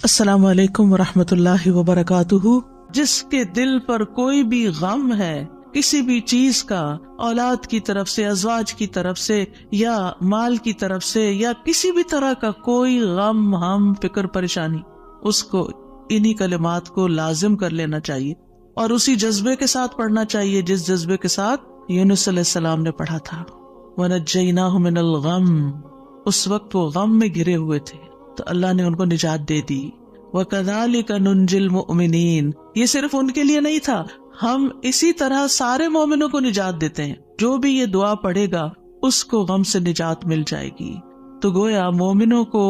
السلام علیکم ورحمۃ اللہ وبرکاتہ۔ جس کے دل پر کوئی بھی غم ہے کسی بھی چیز کا، اولاد کی طرف سے، ازواج کی طرف سے، یا مال کی طرف سے، یا کسی بھی طرح کا کوئی غم، ہم، فکر، پریشانی، اس کو انہی کلمات کو لازم کر لینا چاہیے اور اسی جذبے کے ساتھ پڑھنا چاہیے جس جذبے کے ساتھ یونس علیہ السلام نے پڑھا تھا۔ وَنَجَّيْنَاهُ مِنَ الْغَمِّ، اس وقت وہ غم میں گھرے ہوئے تھے تو اللہ نے ان کو نجات دے دی۔ وَكَذَلِكَ نُنْجِي الْمُؤْمِنِينَ، یہ صرف ان کے لیے نہیں تھا، ہم اسی طرح سارے مومنوں کو نجات دیتے ہیں۔ جو بھی یہ دعا پڑھے گا اس کو غم سے نجات مل جائے گی۔ تو گویا مومنوں کو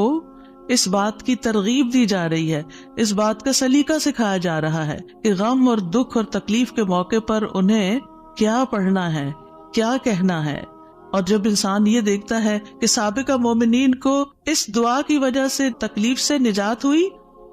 اس بات کی ترغیب دی جا رہی ہے، اس بات کا سلیقہ سکھایا جا رہا ہے کہ غم اور دکھ اور تکلیف کے موقع پر انہیں کیا پڑھنا ہے، کیا کہنا ہے۔ اور جب انسان یہ دیکھتا ہے کہ سابقہ مومنین کو اس دعا کی وجہ سے تکلیف سے نجات ہوئی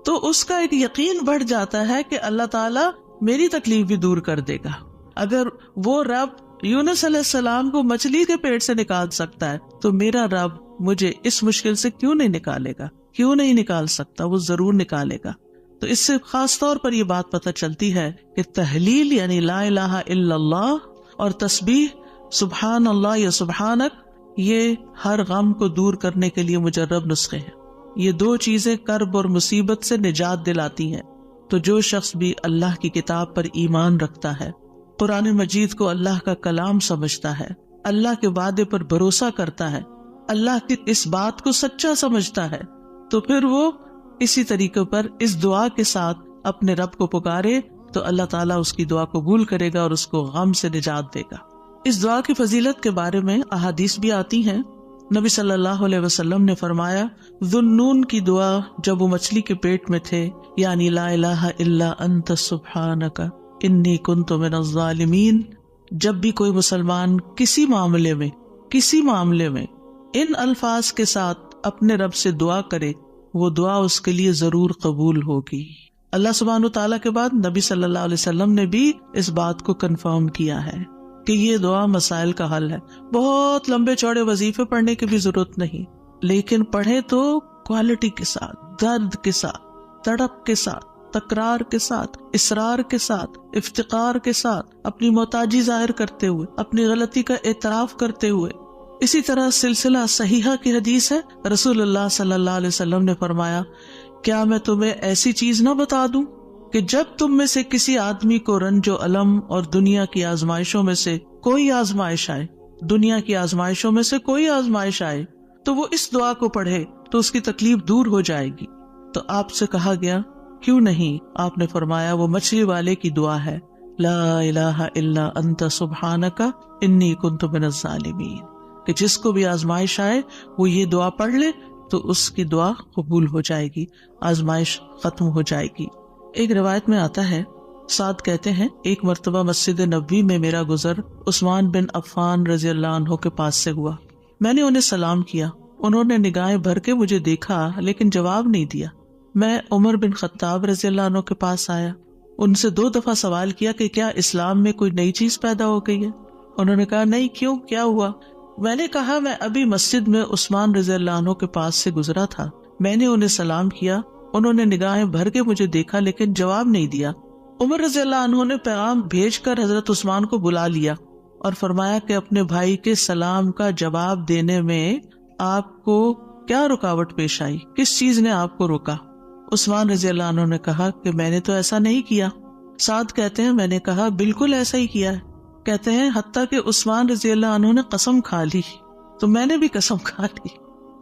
تو اس کا ایک یقین بڑھ جاتا ہے کہ اللہ تعالیٰ میری تکلیف بھی دور کر دے گا۔ اگر وہ رب یونس علیہ السلام کو مچھلی کے پیٹ سے نکال سکتا ہے تو میرا رب مجھے اس مشکل سے کیوں نہیں نکالے گا، کیوں نہیں نکال سکتا، وہ ضرور نکالے گا۔ تو اس سے خاص طور پر یہ بات پتہ چلتی ہے کہ تحلیل یعنی لا الہ الا اللہ اور تسبیح سبحان اللہ یا سبحانک، یہ ہر غم کو دور کرنے کے لیے مجرب نسخے ہیں۔ یہ دو چیزیں کرب اور مصیبت سے نجات دلاتی ہیں۔ تو جو شخص بھی اللہ کی کتاب پر ایمان رکھتا ہے، قرآن مجید کو اللہ کا کلام سمجھتا ہے، اللہ کے وعدے پر بھروسہ کرتا ہے، اللہ کی اس بات کو سچا سمجھتا ہے، تو پھر وہ اسی طریقے پر اس دعا کے ساتھ اپنے رب کو پکارے تو اللہ تعالیٰ اس کی دعا قبول کرے گا اور اس کو غم سے نجات دے گا۔ اس دعا کی فضیلت کے بارے میں احادیث بھی آتی ہیں۔ نبی صلی اللہ علیہ وسلم نے فرمایا، ذُنُّون کی دعا جب وہ مچھلی کے پیٹ میں تھے، یعنی لا الہ الا انت سبحانک انی کنت من الظالمین، جب بھی کوئی مسلمان کسی معاملے میں ان الفاظ کے ساتھ اپنے رب سے دعا کرے، وہ دعا اس کے لیے ضرور قبول ہوگی۔ اللہ سبحانہ وتعالیٰ کے بعد نبی صلی اللہ علیہ وسلم نے بھی اس بات کو کنفرم کیا ہے کہ یہ دعا مسائل کا حل ہے۔ بہت لمبے چوڑے وظیفے پڑھنے کی بھی ضرورت نہیں، لیکن پڑھے تو کوالٹی کے ساتھ، درد کے ساتھ، تڑپ کے ساتھ، تکرار کے ساتھ، اصرار کے ساتھ، افتقار کے ساتھ، اپنی محتاجی ظاہر کرتے ہوئے، اپنی غلطی کا اعتراف کرتے ہوئے۔ اسی طرح سلسلہ صحیحہ کی حدیث ہے، رسول اللہ صلی اللہ علیہ وسلم نے فرمایا، کیا میں تمہیں ایسی چیز نہ بتا دوں کہ جب تم میں سے کسی آدمی کو رنج و الم اور دنیا کی آزمائشوں میں سے کوئی آزمائش آئے تو وہ اس دعا کو پڑھے تو اس کی تکلیف دور ہو جائے گی۔ تو آپ سے کہا گیا کیوں نہیں؟ آپ نے فرمایا وہ مچھلی والے کی دعا ہے، لا الہ الا انت سبحانک انی کنت من الظالمین، کہ جس کو بھی آزمائش آئے وہ یہ دعا پڑھ لے تو اس کی دعا قبول ہو جائے گی، آزمائش ختم ہو جائے گی۔ ایک روایت میں آتا ہے، سعد کہتے ہیں، ایک مرتبہ مسجد نبوی میں میرا گزر عثمان بن عفان رضی اللہ عنہ کے پاس سے ہوا۔ میں نے انہیں سلام کیا، انہوں نے نگاہیں بھر کے مجھے دیکھا لیکن جواب نہیں دیا۔ میں عمر بن خطاب رضی اللہ عنہ کے پاس آیا، ان سے 2 دفعہ سوال کیا کہ کیا اسلام میں کوئی نئی چیز پیدا ہو گئی ہے؟ انہوں نے کہا نہیں، کیوں، کیا ہوا؟ میں نے کہا میں ابھی مسجد میں عثمان رضی اللہ عنہ کے پاس سے گزرا تھا، میں نے انہیں سلام کیا، انہوں نے نگاہیں بھر کے مجھے دیکھا لیکن جواب نہیں دیا۔ عمر رضی اللہ عنہ نے پیغام بھیج کر حضرت عثمان کو بلا لیا اور فرمایا کہ اپنے بھائی کے سلام کا جواب دینے میں آپ کو کیا رکاوٹ پیش آئی، کس چیز نے آپ کو روکا؟ عثمان رضی اللہ عنہ نے کہا کہ میں نے تو ایسا نہیں کیا۔ سعد کہتے ہیں میں نے کہا بالکل ایسا ہی کیا ہے۔ کہتے ہیں حتیٰ کہ عثمان رضی اللہ عنہ نے قسم کھا لی تو میں نے بھی قسم کھا لی۔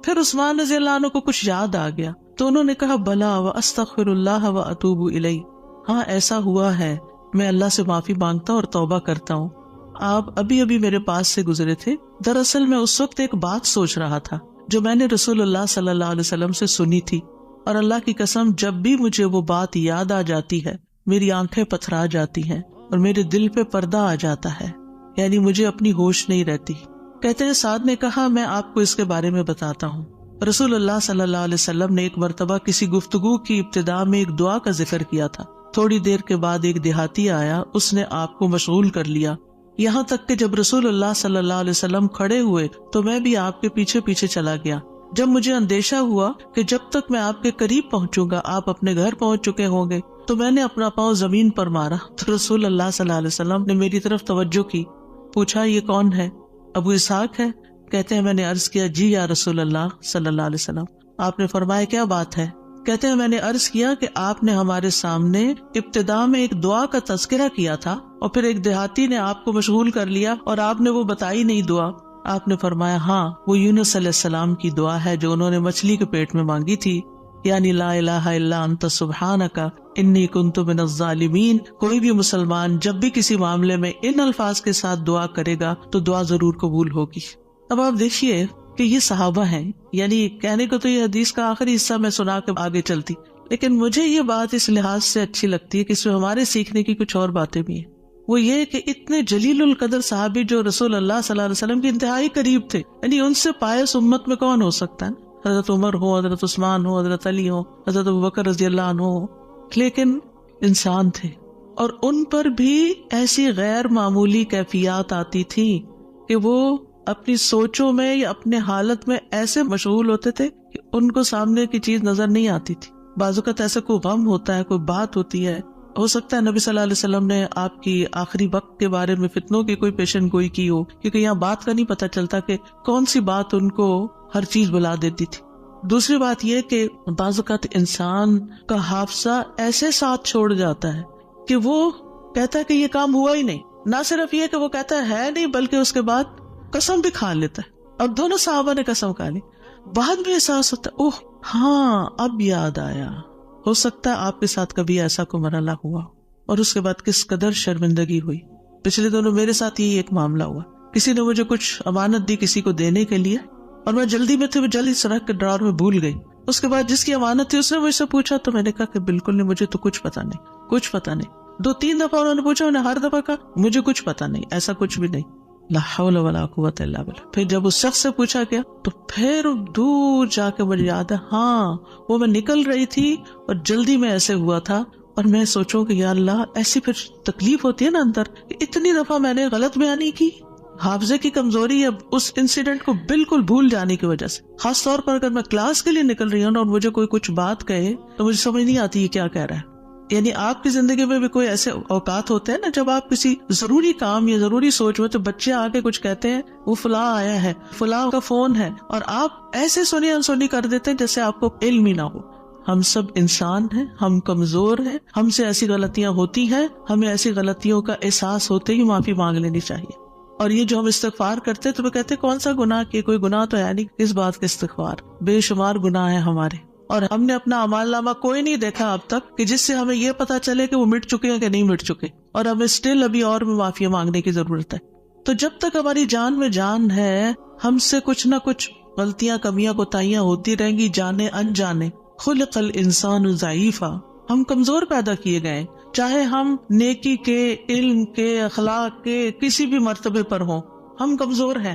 پھر عثمان رضی اللہ عنہ کو کچھ یاد آ گیا تو انہوں نے کہا بلا واستغفر اللہ واتوب الیہ، ہاں ایسا ہوا ہے، میں اللہ سے معافی مانگتا اور توبہ کرتا ہوں۔ آپ ابھی میرے پاس سے گزرے تھے، دراصل میں اس وقت ایک بات سوچ رہا تھا جو میں نے رسول اللہ صلی اللہ علیہ وسلم سے سنی تھی، اور اللہ کی قسم جب بھی مجھے وہ بات یاد آ جاتی ہے میری آنکھیں پتھرا جاتی ہیں اور میرے دل پہ پردہ آ جاتا ہے، یعنی مجھے اپنی ہوش نہیں رہتی۔ کہتے ہیں سعد نے کہا میں آپ کو اس کے بارے میں بتاتا ہوں۔ رسول اللہ صلی اللہ علیہ وسلم نے ایک مرتبہ کسی گفتگو کی ابتدا میں ایک دعا کا ذکر کیا تھا۔ تھوڑی دیر کے بعد ایک دیہاتی آیا، اس نے آپ کو مشغول کر لیا، یہاں تک کہ جب رسول اللہ صلی اللہ علیہ وسلم کھڑے ہوئے تو میں بھی آپ کے پیچھے پیچھے چلا گیا۔ جب مجھے اندیشہ ہوا کہ جب تک میں آپ کے قریب پہنچوں گا آپ اپنے گھر پہنچ چکے ہوں گے تو میں نے اپنا پاؤں زمین پر مارا تو رسول اللہ صلی اللہ علیہ وسلم نے میری طرف توجہ کی. پوچھا یہ کون ہے؟ ابو اسحاق ہے. کہتے ہیں میں نے عرض کیا جی یا رسول اللہ صلی اللہ علیہ وسلم. آپ نے فرمایا کیا بات ہے؟ کہتے ہیں میں نے عرض کیا کہ آپ نے ہمارے سامنے ابتدا میں ایک دعا کا تذکرہ کیا تھا اور پھر ایک دیہاتی نے آپ کو مشغول کر لیا اور آپ نے وہ بتائی نہیں دعا. آپ نے فرمایا ہاں وہ یونس علیہ السلام کی دعا ہے جو انہوں نے مچھلی کے پیٹ میں مانگی تھی, یعنی لا الہ الا انت سبحانک انی کنت من الظالمین. کوئی بھی مسلمان جب بھی کسی معاملے میں ان الفاظ کے ساتھ دعا کرے گا تو دعا ضرور قبول ہوگی. اب آپ دیکھیے کہ یہ صحابہ ہیں, یعنی کہنے کو تو یہ حدیث کا آخری حصہ میں سنا کے آگے چلتی, لیکن مجھے یہ بات اس لحاظ سے اچھی لگتی ہے کہ اس میں ہمارے سیکھنے کی کچھ اور باتیں بھی ہیں. وہ یہ کہ اتنے جلیل القدر صحابی جو رسول اللہ صلی اللہ علیہ وسلم کے انتہائی قریب تھے, یعنی ان سے پائس امت میں کون ہو سکتا ہے؟ حضرت عمر ہو, حضرت عثمان ہو, حضرت علی ہو, حضرت ابوبکر رضی اللہ عنہ ہو, لیکن انسان تھے اور ان پر بھی ایسی غیر معمولی کیفیات آتی تھی کہ وہ اپنی سوچوں میں یا اپنے حالت میں ایسے مشغول ہوتے تھے کہ ان کو سامنے کی چیز نظر نہیں آتی تھی. بعض اوقات ایسا کوئی غم ہوتا ہے, کوئی بات ہوتی ہے, ہو سکتا ہے نبی صلی اللہ علیہ وسلم نے آپ کی آخری وقت کے بارے میں فتنوں کی کوئی پیشن گوئی کی ہو, کیونکہ یہاں بات کا نہیں پتہ چلتا کہ کون سی بات ان کو ہر چیز بلا دیتی تھی. دوسری بات یہ کہ بعض اوقات انسان کا حافظہ ایسے ساتھ چھوڑ جاتا ہے کہ وہ کہتا ہے کہ یہ کام ہوا ہی نہیں. نہ صرف یہ کہ وہ کہتا ہے نہیں, بلکہ اس کے بعد قسم بھی کھا لیتا ہے. اور دونوں صحابہ نے قسم کھا لی, بعد میں احساس ہوتا ہے اوہ ہاں اب یاد آیا. ہو سکتا ہے آپ کے ساتھ کبھی ایسا کوئی مرحلہ ہوا اور اس کے بعد کس قدر شرمندگی ہوئی. پچھلے دنوں میرے ساتھ یہی ایک معاملہ ہوا. کسی نے مجھے کچھ امانت دی کسی کو دینے کے لیے اور میں جلدی میں تھی, وہ جلدی سے رکھ کے ڈرار میں بھول گئی. اس کے بعد جس کی امانت تھی اس نے مجھ سے پوچھا تو میں نے کہا کہ بالکل نہیں, مجھے تو کچھ پتا نہیں, کچھ پتا نہیں. 2-3 دفعہ انہوں نے پوچھا, انہوں نے ہر دفعہ کہا مجھے کچھ پتا نہیں, ایسا کچھ بھی نہیں. لا حول ولا قوت الا باللہ. پھر جب اس شخص سے پوچھا گیا تو پھر دور جا کے مجھے یاد ہے, ہاں وہ میں نکل رہی تھی اور جلدی میں ایسے ہوا تھا. اور میں سوچوں کہ یا اللہ ایسی پھر تکلیف ہوتی ہے نا اندر, اتنی دفعہ میں نے غلط بیانی کی. حافظے کی کمزوری ہے اس انسیڈنٹ کو بالکل بھول جانے کی وجہ سے. خاص طور پر اگر میں کلاس کے لیے نکل رہی ہوں اور مجھے کوئی کچھ بات کہے تو مجھے سمجھ نہیں آتی یہ کیا کہہ رہا ہے. یعنی آپ کی زندگی میں بھی کوئی ایسے اوقات ہوتے ہیں نا جب آپ کسی ضروری کام یا ضروری سوچ میں, تو بچے آ کے کچھ کہتے ہیں وہ فلاں آیا ہے, فلاں کا فون ہے, اور آپ ایسے سنی انسنی کر دیتے ہیں جیسے آپ کو علم ہی نہ ہو. ہم سب انسان ہیں, ہم کمزور ہیں, ہم سے ایسی غلطیاں ہوتی ہیں, ہمیں ایسی غلطیوں کا احساس ہوتے ہی معافی مانگ لینی چاہیے. اور یہ جو ہم استغفار کرتے تو وہ کہتے کون سا گناہ کہ کوئی گناہ تو ہے نہیں, اس بات کا استغفار. بے شمار گناہ ہیں ہمارے, اور ہم نے اپنا اعمال نامہ کوئی نہیں دیکھا اب تک کہ جس سے ہمیں یہ پتا چلے کہ وہ مٹ چکے ہیں کہ نہیں مٹ چکے, اور ہمیں اسٹل ابھی اور بھی معافی مانگنے کی ضرورت ہے. تو جب تک ہماری جان میں جان ہے ہم سے کچھ نہ کچھ غلطیاں کمیاں کوتاہیاں ہوتی رہیں گی, جانے انجانے. خلق الانسان ضعیفا, ہم کمزور پیدا کیے گئے, چاہے ہم نیکی کے, علم کے, اخلاق کے کسی بھی مرتبے پر ہوں, ہم کمزور ہیں,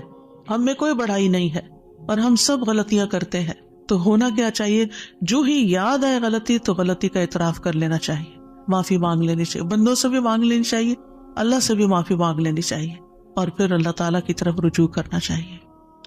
ہم میں کوئی بڑائی نہیں ہے اور ہم سب غلطیاں کرتے ہیں. تو ہونا کیا چاہیے, جو ہی یاد آئے غلطی تو غلطی کا اعتراف کر لینا چاہیے, معافی مانگ لینی چاہیے, بندوں سے بھی مانگ لینی چاہیے, اللہ سے بھی معافی مانگ لینی چاہیے, اور پھر اللہ تعالیٰ کی طرف رجوع کرنا چاہیے.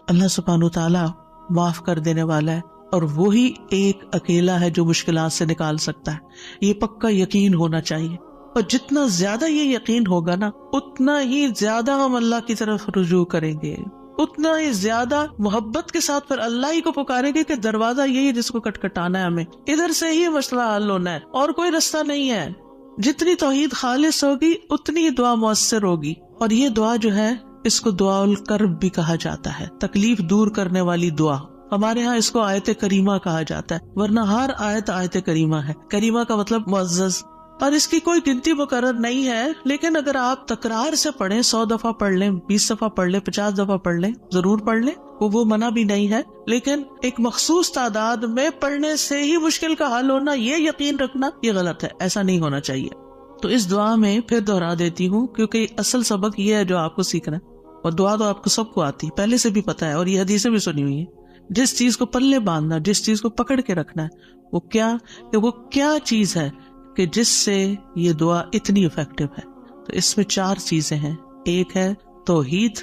اللہ سبحانہ تعالیٰ معاف کر دینے والا ہے, اور وہی ایک اکیلا ہے جو مشکلات سے نکال سکتا ہے. یہ پکا یقین ہونا چاہیے, اور جتنا زیادہ یہ یقین ہوگا نا اتنا ہی زیادہ ہم اللہ کی طرف رجوع کریں گے, اتنا ہی زیادہ محبت کے ساتھ پھر اللہ ہی کو پکاریں گے کہ دروازہ یہی ہے جس کو کٹکھٹانا ہے, ہمیں ادھر سے ہی مسئلہ حل ہونا ہے اور کوئی رستہ نہیں ہے. جتنی توحید خالص ہوگی اتنی دعا مؤثر ہوگی. اور یہ دعا جو ہے اس کو دعا الکرب بھی کہا جاتا ہے, تکلیف دور کرنے والی دعا. ہمارے ہاں اس کو آیت کریمہ کہا جاتا ہے, ورنہ ہر آیت کریمہ ہے. کریمہ کا مطلب معزز, اور اس کی کوئی گنتی مقرر نہیں ہے, لیکن اگر آپ تکرار سے پڑھیں, 100 دفعہ پڑھ لیں, 20 دفعہ پڑھ لیں, 50 دفعہ پڑھ لیں, ضرور پڑھ لیں, وہ منع بھی نہیں ہے, لیکن ایک مخصوص تعداد میں پڑھنے سے ہی مشکل کا حل ہونا, یہ یقین رکھنا یہ غلط ہے, ایسا نہیں ہونا چاہیے. تو اس دعا میں پھر دہرا دیتی ہوں کیونکہ اصل سبق یہ ہے جو آپ کو سیکھنا ہے, اور دعا تو آپ کو سب کو آتی پہلے سے بھی پتا ہے, اور یہ حدیثیں بھی سنی ہوئی ہیں. جس چیز کو پلے باندھنا, جس چیز کو پکڑ کے رکھنا ہے, وہ کیا چیز ہے کہ جس سے یہ دعا اتنی افیکٹو ہے. تو اس میں 4 چیزیں ہیں. ایک ہے توحید,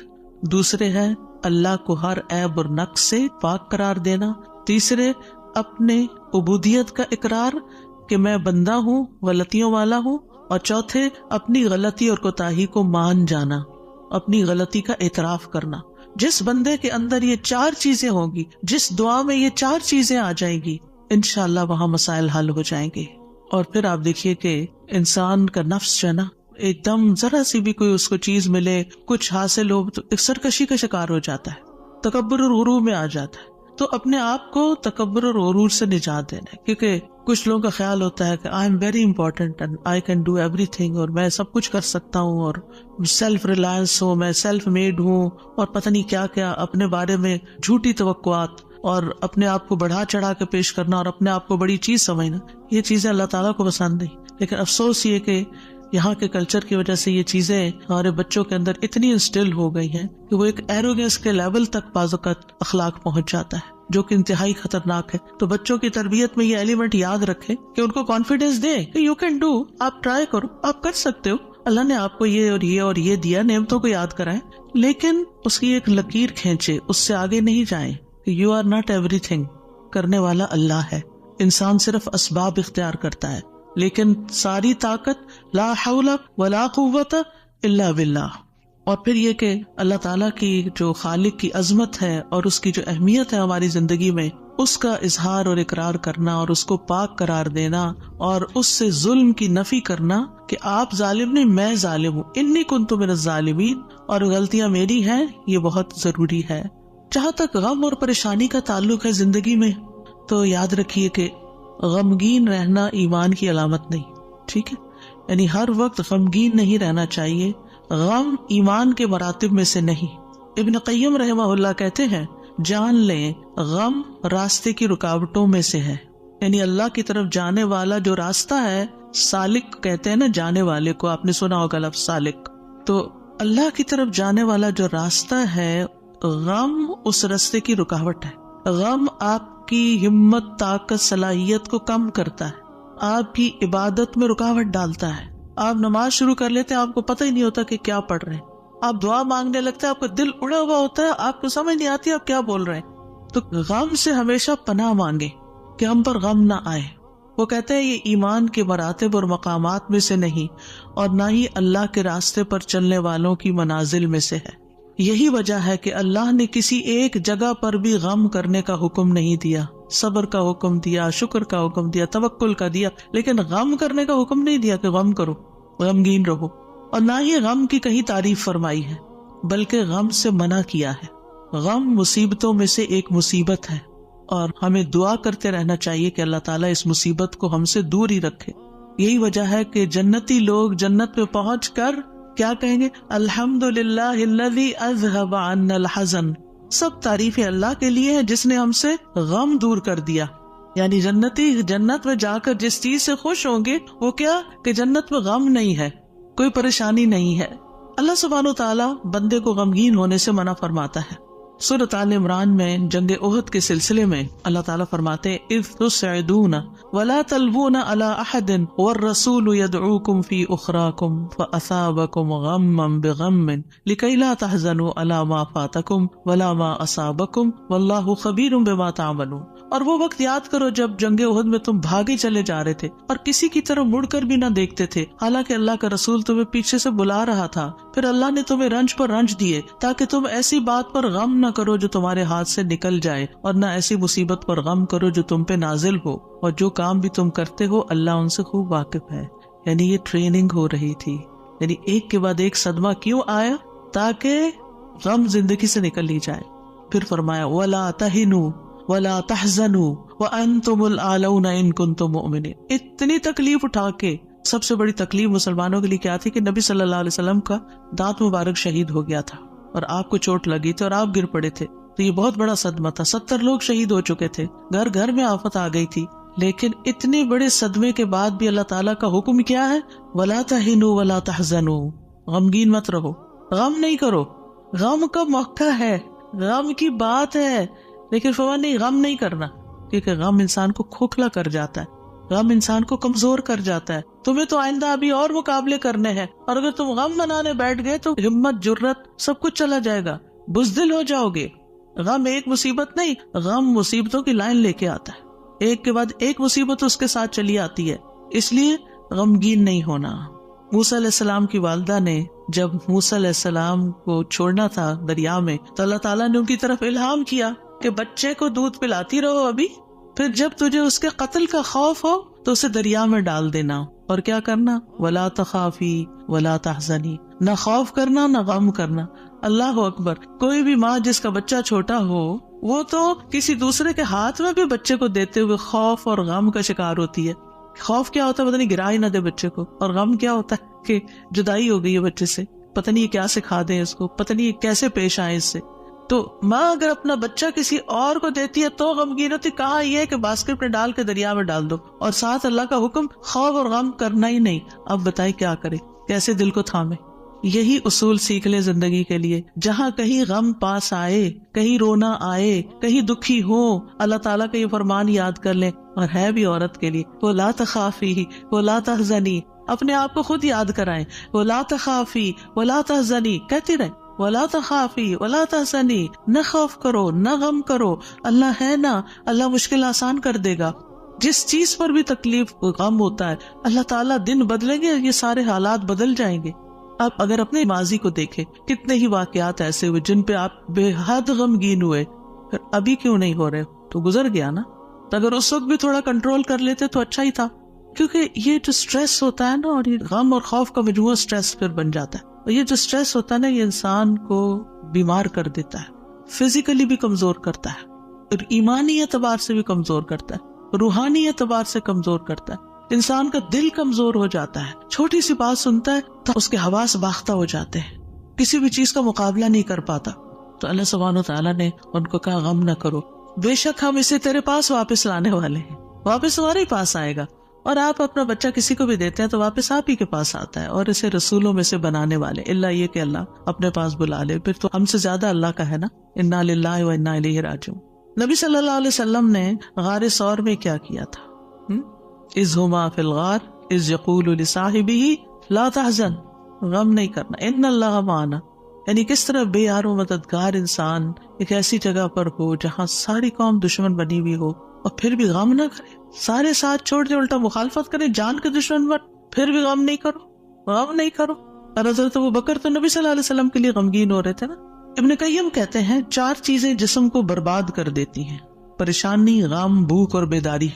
دوسرے ہے اللہ کو ہر عیب اور نقص سے پاک قرار دینا. تیسرے اپنے عبودیت کا اقرار کہ میں بندہ ہوں، غلطیوں والا ہوں. اور چوتھے اپنی غلطی اور کوتاہی کو مان جانا، اپنی غلطی کا اعتراف کرنا. جس بندے کے اندر یہ 4 چیزیں ہوں گی، جس دعا میں یہ 4 چیزیں آ جائیں گی، انشاءاللہ وہاں مسائل حل ہو جائیں گے. اور پھر آپ دیکھیے کہ انسان کا نفس جو ہے نا، ایک دم ذرا سی بھی کوئی اس کو چیز ملے، کچھ حاصل ہو تو ایک سرکشی کا شکار ہو جاتا ہے، تکبر اور غرور میں آ جاتا ہے. تو اپنے آپ کو تکبر اور غرور سے نجات دینا ہے، کیونکہ کچھ لوگوں کا خیال ہوتا ہے کہ I am very important and I can do every thing, اور میں سب کچھ کر سکتا ہوں، اور سیلف ریلائنس ہوں، میں سیلف میڈ ہوں، اور پتہ نہیں کیا کیا اپنے بارے میں جھوٹی توقعات اور اپنے آپ کو بڑھا چڑھا کے پیش کرنا اور اپنے آپ کو بڑی چیز سمجھنا. یہ چیزیں اللہ تعالیٰ کو پسند نہیں. لیکن افسوس یہ کہ یہاں کے کلچر کی وجہ سے یہ چیزیں ہمارے بچوں کے اندر اتنی انسٹل ہو گئی ہیں کہ وہ ایک ایروگنس کے لیول تک بعض اوقات اخلاق پہنچ جاتا ہے، جو کہ انتہائی خطرناک ہے. تو بچوں کی تربیت میں یہ ایلیمنٹ یاد رکھیں کہ ان کو کانفیڈینس دیں کہ یو کین ڈو، آپ ٹرائی کرو، آپ کر سکتے ہو، اللہ نے آپ کو یہ اور یہ اور یہ دیا، نعمتوں کو یاد کرائیں، لیکن اس کی ایک لکیر کھینچے، اس سے آگے نہیں جائیں. یو آر ناٹ ایوری تھنگ، کرنے والا اللہ ہے. انسان صرف اسباب اختیار کرتا ہے، لیکن ساری طاقت لا حول ولا قوت الا باللہ. اور پھر یہ کہ اللہ تعالیٰ کی جو خالق کی عظمت ہے اور اس کی جو اہمیت ہے ہماری زندگی میں، اس کا اظہار اور اقرار کرنا اور اس کو پاک قرار دینا اور اس سے ظلم کی نفی کرنا کہ آپ ظالم نہیں، میں ظالم ہوں، انی کنت من الظالمین، اور غلطیاں میری ہیں، یہ بہت ضروری ہے. جہاں تک غم اور پریشانی کا تعلق ہے زندگی میں، تو یاد رکھیے کہ غمگین رہنا ایمان کی علامت نہیں. ٹھیک ہے، یعنی ہر وقت غمگین نہیں رہنا چاہیے. غم ایمان کے مراتب میں سے نہیں. ابن قیم رحمہ اللہ کہتے ہیں، جان لیں غم راستے کی رکاوٹوں میں سے ہے. یعنی اللہ کی طرف جانے والا جو راستہ ہے، سالک کہتے ہیں نا جانے والے کو، آپ نے سنا ہوگا لفظ سالک. تو اللہ کی طرف جانے والا جو راستہ ہے، غم اس راستے کی رکاوٹ ہے. غم آپ کی ہمت، طاقت، صلاحیت کو کم کرتا ہے، آپ کی عبادت میں رکاوٹ ڈالتا ہے. آپ نماز شروع کر لیتے ہیں، آپ کو پتہ ہی نہیں ہوتا کہ کیا پڑھ رہے ہیں. آپ دعا مانگنے لگتے ہیں، آپ کا دل اڑا ہوا ہوتا ہے، آپ کو سمجھ نہیں آتی آپ کیا بول رہے ہیں. تو غم سے ہمیشہ پناہ مانگے کہ ہم پر غم نہ آئے. وہ کہتے ہیں یہ ایمان کے مراتب اور مقامات میں سے نہیں، اور نہ ہی اللہ کے راستے پر چلنے والوں کی منازل میں سے ہے. یہی وجہ ہے کہ اللہ نے کسی ایک جگہ پر بھی غم کرنے کا حکم نہیں دیا. صبر کا حکم دیا، شکر کا حکم دیا، توکل کا دیا، لیکن غم کرنے کا حکم نہیں دیا کہ غم کرو، غمگین رہو. اور نہ ہی غم کی کہیں تعریف فرمائی ہے، بلکہ غم سے منع کیا ہے. غم مصیبتوں میں سے ایک مصیبت ہے، اور ہمیں دعا کرتے رہنا چاہیے کہ اللہ تعالیٰ اس مصیبت کو ہم سے دور ہی رکھے. یہی وجہ ہے کہ جنتی لوگ جنت میں پہنچ کر کیا کہیں گے؟ الحمدللہ الذی اذہب عنا الحزن. سب تعریفیں اللہ کے لیے ہیں جس نے ہم سے غم دور کر دیا. یعنی جنتی جنت میں جا کر جس چیز سے خوش ہوں گے وہ کیا کہ جنت میں غم نہیں ہے، کوئی پریشانی نہیں ہے. اللہ سبحانہ و تعالیٰ بندے کو غمگین ہونے سے منع فرماتا ہے. سورۃ آل عمران میں جنگ احد کے سلسلے میں اللہ تعالیٰ فرماتے ہیں اذ تسعدون ولا تلوون علی احد والرسول يدعوكم في اخراكم فاصابكم غما بغم لكي لا تحزنوا على ما فاتكم ولا ما اصابكم والله خبير بما تعملون. اور وہ وقت یاد کرو جب جنگ احد میں تم بھاگے چلے جا رہے تھے اور کسی کی طرف مڑ کر بھی نہ دیکھتے تھے، حالانکہ اللہ کا رسول تمہیں پیچھے سے بلا رہا تھا. پھر اللہ نے تمہیں رنج پر رنج دیے تاکہ تم ایسی بات پر غم نہ کرو جو تمہارے ہاتھ سے نکل جائے، اور نہ ایسی مصیبت پر غم کرو جو تم پہ نازل ہو، اور جو کام بھی تم کرتے ہو اللہ ان سے خوب واقف ہے. یعنی یہ ٹریننگ ہو رہی تھی. یعنی ایک کے بعد ایک صدمہ کیوں آیا؟ تاکہ غم زندگی سے نکل ہی جائے. پھر فرمایا وَلَا تَهِنُوا وَلَا تَحْزَنُوا وَأَنْتُمُ الْأَعْلَوْنَ إِن كُنتُم مُؤْمِنِينَ. اتنی تکلیف اٹھا کے، سب سے بڑی تکلیف مسلمانوں کے لیے کیا تھی کہ نبی صلی اللہ علیہ وسلم کا دانت مبارک شہید ہو گیا تھا اور آپ کو چوٹ لگی تھی اور آپ گر پڑے تھے. تو یہ بہت بڑا صدمہ تھا. 70 لوگ شہید ہو چکے تھے، گھر گھر میں آفت آ گئی تھی. لیکن اتنے بڑے صدمے کے بعد بھی اللہ تعالیٰ کا حکم کیا ہے؟ وَلَا تَهِنُوا وَلَا تَحْزَنُوا. غمگین مت رہو، غم نہیں کرو. غم کا موقع ہے، غم کی بات ہے، لیکن فوراً نہیں، غم نہیں کرنا، کیونکہ غم انسان کو کھوکھلا کر جاتا ہے، غم انسان کو کمزور کر جاتا ہے. تمہیں تو آئندہ ابھی اور مقابلے کرنے ہیں، اور اگر تم غم منانے بیٹھ گئے تو ہمت، جرت سب کچھ چلا جائے گا. بزدل ہو جاؤ گے. غم ایک مصیبت نہیں، غم مصیبتوں کی لائن لے کے آتا ہے، ایک کے بعد ایک مصیبت اس کے ساتھ چلی آتی ہے، اس لیے غمگین نہیں ہونا. موسیٰ علیہ السلام کی والدہ نے جب موسیٰ علیہ السلام کو چھوڑنا تھا دریا میں تو اللہ تعالیٰ نے ان کی طرف الہام کیا کہ بچے کو دودھ پلاتی رہو ابھی، پھر جب تجھے اس کے قتل کا خوف ہو تو اسے دریا میں ڈال دینا. اور کیا کرنا؟ وَلَا تَخَافِي وَلَا تَحْزَنِي، نہ خوف کرنا نہ غم کرنا. اللہ اکبر. کوئی بھی ماں جس کا بچہ چھوٹا ہو وہ تو کسی دوسرے کے ہاتھ میں بھی بچے کو دیتے ہوئے خوف اور غم کا شکار ہوتی ہے. خوف کیا ہوتا ہے؟ پتہ نہیں گرا ہی نہ دے بچے کو، اور غم کیا ہوتا ہے کہ جدائی ہو گئی ہے بچے سے، پتہ نہیں یہ کیا سکھا دیں اس کو، پتہ نہیں یہ کیسے پیش آئے اس سے. تو ماں اگر اپنا بچہ کسی اور کو دیتی ہے تو غمگین ہوتی، کہاں یہ کہ باسکٹ میں ڈال کے دریا میں ڈال دو، اور ساتھ اللہ کا حکم خوف اور غم کرنا ہی نہیں. اب بتائیں کیا کرے، کیسے دل کو تھامے. یہی اصول سیکھ لے زندگی کے لیے. جہاں کہیں غم پاس آئے، کہیں رونا آئے، کہیں دکھی ہو، اللہ تعالیٰ کا یہ فرمان یاد کر لیں. اور ہے بھی عورت کے لیے، وَلَا تَخَافِي وَلَا تَحْزَنِي، اپنے آپ کو خود یاد کرائیں. وَلَا تَخَافِي وَلَا تَحْزَنِي کہتی رہے، وَلَا تَخَافِي وَلَا تَحْزَنِي، نہ خوف کرو نہ غم کرو، اللہ ہے نا، اللہ مشکل آسان کر دے گا. جس چیز پر بھی تکلیف غم ہوتا ہے اللہ تعالیٰ دن بدلیں گے، یہ سارے حالات بدل جائیں گے. آپ اگر اپنے ماضی کو دیکھیں، کتنے ہی واقعات ایسے ہوئے جن پہ آپ بے حد غمگین ہوئے، پھر ابھی کیوں نہیں ہو رہے؟ تو گزر گیا نا. تو اگر اس وقت بھی تھوڑا کنٹرول کر لیتے تو اچھا ہی تھا. کیونکہ یہ جو سٹریس ہوتا ہے نا، اور یہ غم اور خوف کا مجموعہ سٹریس پھر بن جاتا ہے. اور یہ جو سٹریس ہوتا ہے نا، یہ انسان کو بیمار کر دیتا ہے، فزیکلی بھی کمزور کرتا ہے، اور ایمانی اعتبار سے بھی کمزور کرتا ہے، روحانی اعتبار سے کمزور کرتا ہے. انسان کا دل کمزور ہو جاتا ہے، چھوٹی سی بات سنتا ہے تو اس کے حواس باختہ ہو جاتے ہیں، کسی بھی چیز کا مقابلہ نہیں کر پاتا. تو اللہ سبحانہ و تعالیٰ نے ان کو کہا غم نہ کرو، بے شک ہم اسے تیرے پاس واپس لانے والے ہیں، واپس ہمارے ہی پاس آئے گا. اور آپ اپنا بچہ کسی کو بھی دیتے ہیں تو واپس آپ ہی کے پاس آتا ہے، اور اسے رسولوں میں سے بنانے والے، اللہ یہ کہ اللہ اپنے پاس بلا لے، پھر تو ہم سے زیادہ اللہ کا ہے نا. انا للہ و انا الیہ راجعون. نبی صلی اللہ علیہ وسلم نے غار ثور میں کیا کیا تھا؟ اذ ہما فی الغار اذ یقول لصاحبہ لا تحزن، غم نہیں کرنا، ان اللہ معنا. یعنی کس طرح بے یار و مددگار انسان ایک ایسی جگہ پر ہو جہاں ساری قوم دشمن بنی ہوئی ہو اور پھر بھی غم نہ کرے، سارے ساتھ چھوڑ دے، الٹا مخالفت کرے، جان کے دشمن بن، پھر بھی غم نہیں کرو، غم نہیں کرو. اور حضرت ابوبکر تو نبی صلی اللہ علیہ وسلم کے لیے غمگین ہو رہے تھے نا. ابن قیم کہتے ہیں 4 چیزیں جسم کو برباد کر دیتی ہیں: پریشانی، غم، بھوک اور بیداری.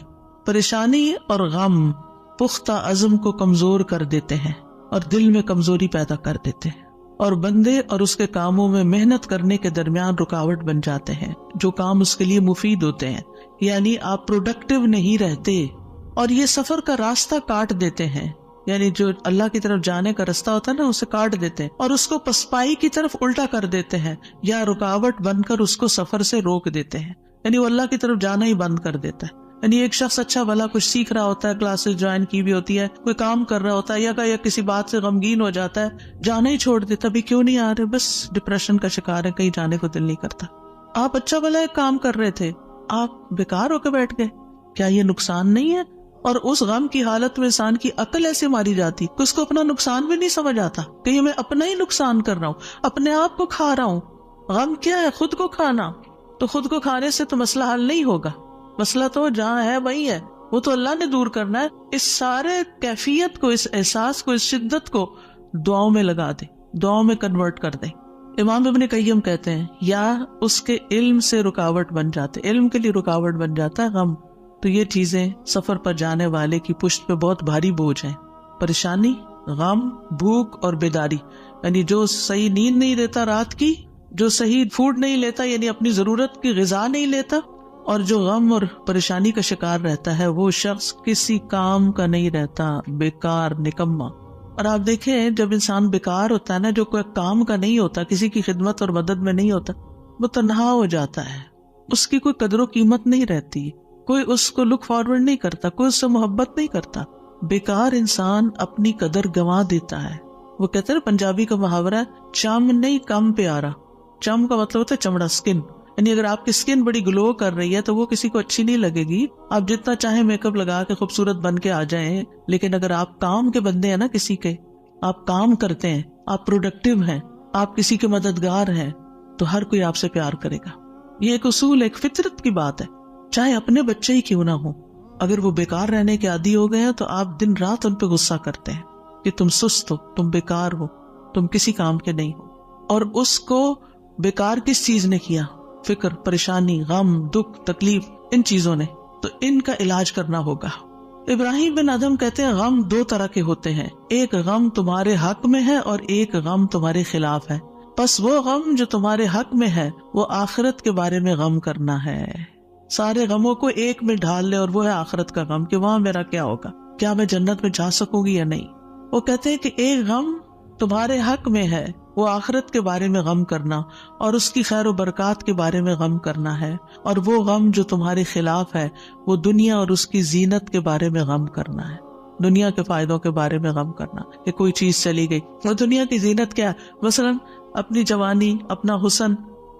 پریشانی اور غم پختہ عزم کو کمزور کر دیتے ہیں اور دل میں کمزوری پیدا کر دیتے ہیں، اور بندے اور اس کے کاموں میں محنت کرنے کے درمیان رکاوٹ بن جاتے ہیں جو کام اس کے لیے مفید ہوتے ہیں. یعنی آپ پروڈکٹیو نہیں رہتے، اور یہ سفر کا راستہ کاٹ دیتے ہیں. یعنی جو اللہ کی طرف جانے کا راستہ ہوتا ہے نا، اسے کاٹ دیتے ہیں اور اس کو پسپائی کی طرف الٹا کر دیتے ہیں، یا رکاوٹ بن کر اس کو سفر سے روک دیتے ہیں. یعنی وہ اللہ کی طرف جانا ہی بند کر دیتا ہے. یعنی ایک شخص اچھا بھلا کچھ سیکھ رہا ہوتا ہے، کلاسز جوائن کی بھی ہوتی ہے، کوئی کام کر رہا ہوتا ہے، یا کسی بات سے غمگین ہو جاتا ہے، جانا ہی چھوڑ دیتا. ابھی کیوں نہیں آ رہے؟ بس ڈپریشن کا شکار ہے، کہیں جانے کو دل نہیں کرتا. آپ اچھا بھلا ایک کام کر رہے تھے، آپ بیکار ہو کے بیٹھ گئے، کیا یہ نقصان نہیں ہے؟ اور اس غم کی حالت میں انسان کی عقل ایسے ماری جاتی کہ اس کو اپنا نقصان بھی نہیں سمجھ آتا، کہ میں اپنا ہی نقصان کر رہا ہوں، اپنے آپ کو کھا رہا ہوں. غم کیا ہے؟ خود کو کھانا. تو خود کو کھانے سے تو مسئلہ حل نہیں ہوگا، مسئلہ تو جہاں ہے وہی ہے، وہ تو اللہ نے دور کرنا ہے. اس سارے کیفیت کو، اس احساس کو، اس شدت کو دعاؤں میں لگا دیں، دعاؤں میں کنورٹ کر دیں. امام ابن قیم کہتے ہیں یا اس کے علم سے رکاوٹ بن جاتے، علم کے لیے رکاوٹ بن جاتا ہے غم. تو یہ چیزیں سفر پر جانے والے کی پشت پہ بہت بھاری بوجھ ہیں: پریشانی، غم، بھوک اور بیداری. یعنی جو صحیح نیند نہیں لیتا رات کی، جو صحیح فوڈ نہیں لیتا، یعنی اپنی ضرورت کی غذا نہیں لیتا، اور جو غم اور پریشانی کا شکار رہتا ہے، وہ شخص کسی کام کا نہیں رہتا، بیکار، نکما. اور آپ دیکھیں جب انسان بیکار ہوتا ہے نا، جو کوئی کام کا نہیں ہوتا، کسی کی خدمت اور مدد میں نہیں ہوتا، وہ تنہا ہو جاتا ہے، اس کی کوئی قدر و قیمت نہیں رہتی، کوئی اس کو لک فارورڈ نہیں کرتا، کوئی اس سے محبت نہیں کرتا. بیکار انسان اپنی قدر گنوا دیتا ہے. وہ کہتے ہیں پنجابی کا محاورہ ہے، چم نہیں کم پیارا. چم کا مطلب ہوتا ہے چمڑا، اسکن. یعنی اگر آپ کی اسکن بڑی گلو کر رہی ہے تو وہ کسی کو اچھی نہیں لگے گی، آپ جتنا چاہیں میک اپ لگا کے خوبصورت بن کے آ جائیں، لیکن اگر آپ کام کے بندے ہیں نا، کسی کے آپ کام کرتے ہیں، آپ پروڈکٹیو ہیں، آپ کسی کے مددگار ہیں، تو ہر کوئی آپ سے پیار کرے گا. یہ ایک اصول، ایک فطرت کی بات ہے. چاہے اپنے بچے ہی کیوں نہ ہو، اگر وہ بیکار رہنے کے عادی ہو گئے ہیں تو آپ دن رات ان پہ غصہ کرتے ہیں کہ تم سست ہو، تم بیکار ہو، تم کسی کام کے نہیں ہو. اور اس کو بیکار کس چیز نے کیا؟ فکر، پریشانی، غم، دکھ، تکلیف، ان چیزوں نے. تو ان کا علاج کرنا ہوگا. ابراہیم بن ادہم کہتے ہیں غم دو طرح کے ہوتے ہیں، ایک غم تمہارے حق میں ہے اور ایک غم تمہارے خلاف ہے. پس وہ غم جو تمہارے حق میں ہے وہ آخرت کے بارے میں غم کرنا ہے. سارے غموں کو ایک میں ڈھال لے، اور وہ ہے آخرت کا غم کہ وہاں میرا کیا ہوگا، کیا میں جنت میں جا سکوں گی یا نہیں. وہ کہتے ہیں کہ ایک غم تمہارے حق میں ہے وہ آخرت کے بارے میں غم کرنا اور اس کی خیر و برکات کے بارے میں غم کرنا ہے، اور وہ غم جو تمہارے خلاف ہے وہ دنیا اور اس کی زینت کے بارے میں غم کرنا ہے. دنیا کے فائدوں کے بارے میں غم کرنا کہ کوئی چیز چلی گئی. اور دنیا کی زینت کیا ہے؟ مثلاً اپنی جوانی، اپنا حسن،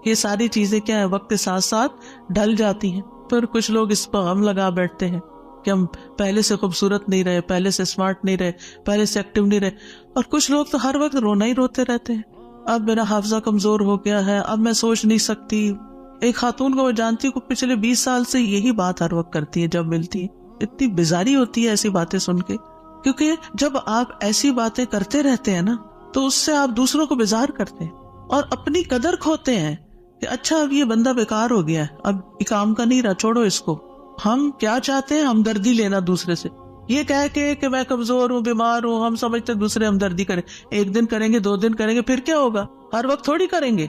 یہ ساری چیزیں کیا ہے وقت کے ساتھ ساتھ ڈھل جاتی ہیں. پھر کچھ لوگ اس پر غم لگا بیٹھتے ہیں کہ ہم پہلے سے خوبصورت نہیں رہے، پہلے سے اسمارٹ نہیں رہے، پہلے سے ایکٹیو نہیں رہے. اور کچھ لوگ تو ہر وقت رونا ہی روتے رہتے ہیں، اب میرا حافظہ کمزور ہو گیا ہے، اب میں سوچ نہیں سکتی. ایک خاتون کو میں جانتی ہوں، پچھلے 20 سال سے یہی بات ہر وقت کرتی ہے جب ملتی ہے. اتنی بیزاری ہوتی ہے ایسی باتیں سن کے، کیونکہ جب آپ ایسی باتیں کرتے رہتے ہیں نا تو اس سے آپ دوسروں کو بیزار کرتے ہیں اور اپنی قدر کھوتے ہیں کہ اچھا اب یہ بندہ بیکار ہو گیا ہے، اب یہ کام کا نہیں رہا، چھوڑو اس کو. ہم کیا چاہتے ہیں؟ ہمدردی لینا دوسرے سے. یہ کہہ کے کہ میں کمزور ہوں، بیمار ہوں، ہم سمجھتے دوسرے ہمدردی کریں. ایک دن کریں گے، 2 دن کریں گے، پھر کیا ہوگا؟ ہر وقت تھوڑی کریں گے.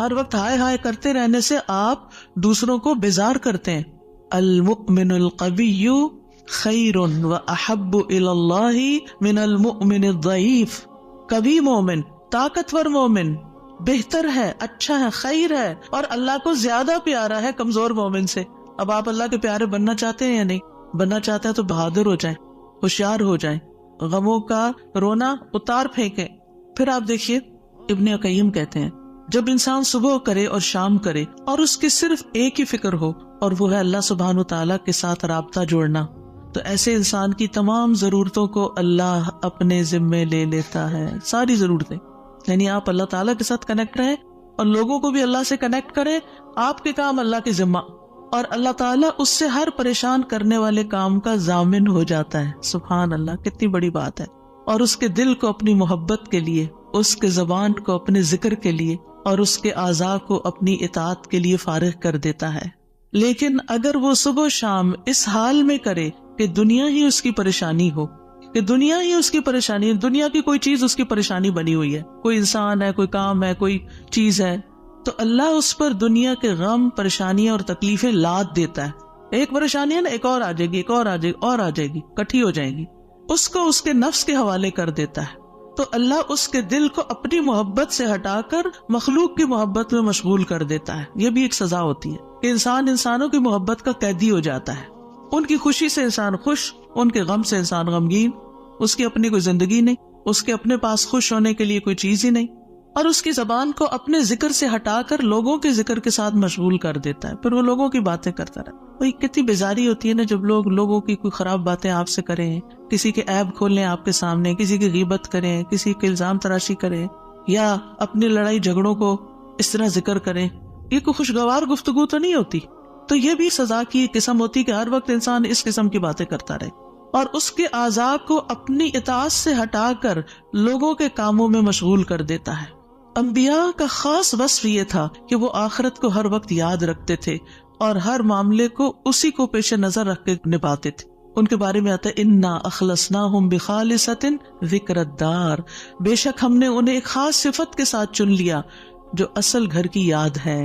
ہر وقت ہائے ہائے کرتے رہنے سے آپ دوسروں کو بیزار کرتے ہیں. المؤمن القوی خیر و احب الی اللہ من المؤمن الضعیف. قوی مومن، طاقتور مومن بہتر ہے، اچھا ہے، خیر ہے، اور اللہ کو زیادہ پیارا ہے کمزور مومن سے. اب آپ اللہ کے پیارے بننا چاہتے ہیں یا نہیں؟ بننا چاہتے ہیں تو بہادر ہو جائیں، ہوشیار ہو جائیں، غموں کا رونا اتار پھینکیں. پھر آپ دیکھیے ابن قیم کہتے ہیں جب انسان صبح کرے اور شام کرے اور اس کی صرف ایک ہی فکر ہو اور وہ ہے اللہ سبحانہ وتعالیٰ کے ساتھ رابطہ جوڑنا، تو ایسے انسان کی تمام ضرورتوں کو اللہ اپنے ذمے لے لیتا ہے. ساری ضرورتیں، یعنی آپ اللہ تعالیٰ کے ساتھ کنیکٹ رہیں اور لوگوں کو بھی اللہ سے کنیکٹ کریں. آپ کے کام اللہ کے ذمہ، اور اللہ تعالیٰ اس سے ہر پریشان کرنے والے کام کا ضامن ہو جاتا ہے. سبحان اللہ، کتنی بڑی بات ہے. اور اس کے دل کو اپنی محبت کے لیے، اس کے زبان کو اپنے ذکر کے لیے اور اس کے اعضاء کو اپنی اطاعت کے لیے فارغ کر دیتا ہے. لیکن اگر وہ صبح شام اس حال میں کرے کہ دنیا ہی اس کی پریشانی ہو، کہ دنیا ہی اس کی پریشانی، دنیا کی کوئی چیز اس کی پریشانی بنی ہوئی ہے، کوئی انسان ہے، کوئی کام ہے، کوئی چیز ہے، تو اللہ اس پر دنیا کے غم، پریشانیاں اور تکلیفیں لاد دیتا ہے. ایک پریشانی ہے نا، ایک اور آ جائے گی، ایک اور آ جائے گی، اور آ جائے گی، کٹھی ہو جائیں گی. اس کو اس کے نفس کے حوالے کر دیتا ہے. تو اللہ اس کے دل کو اپنی محبت سے ہٹا کر مخلوق کی محبت میں مشغول کر دیتا ہے. یہ بھی ایک سزا ہوتی ہے کہ انسان انسانوں کی محبت کا قیدی ہو جاتا ہے. ان کی خوشی سے انسان خوش، ان کے غم سے انسان غمگین. اس کی اپنی کوئی زندگی نہیں، اس کے اپنے پاس خوش ہونے کے لیے کوئی چیز ہی نہیں، اور اس کی زبان کو اپنے ذکر سے ہٹا کر لوگوں کے ذکر کے ساتھ مشغول کر دیتا ہے. پھر وہ لوگوں کی باتیں کرتا رہتا ہے. وہی کتنی بیزاری ہوتی ہے نا جب لوگ لوگوں کی کوئی خراب باتیں آپ سے کریں، کسی کے عیب کھولیں آپ کے سامنے، کسی کی غیبت کریں، کسی کے الزام تراشی کریں، یا اپنی لڑائی جھگڑوں کو اس طرح ذکر کریں. یہ کوئی خوشگوار گفتگو تو نہیں ہوتی. تو یہ بھی سزا کی قسم ہوتی کہ ہر وقت انسان اس قسم کی باتیں کرتا رہے اور اس کے اعضاء کو اپنی اطاعت سے ہٹا کر لوگوں کے کاموں میں مشغول کر دیتا ہے. انبیاء کا خاص وصف یہ تھا کہ وہ آخرت کو ہر وقت یاد رکھتے تھے اور ہر معاملے کو اسی کو پیش نظر رکھ کے نبھاتے تھے. ان کے بارے میں آتا ہے انا اخلصناہم بخالصۃ ذکر الدار، بے شک ہم نے انہیں ایک خاص صفت کے ساتھ چن لیا جو اصل گھر کی یاد ہے.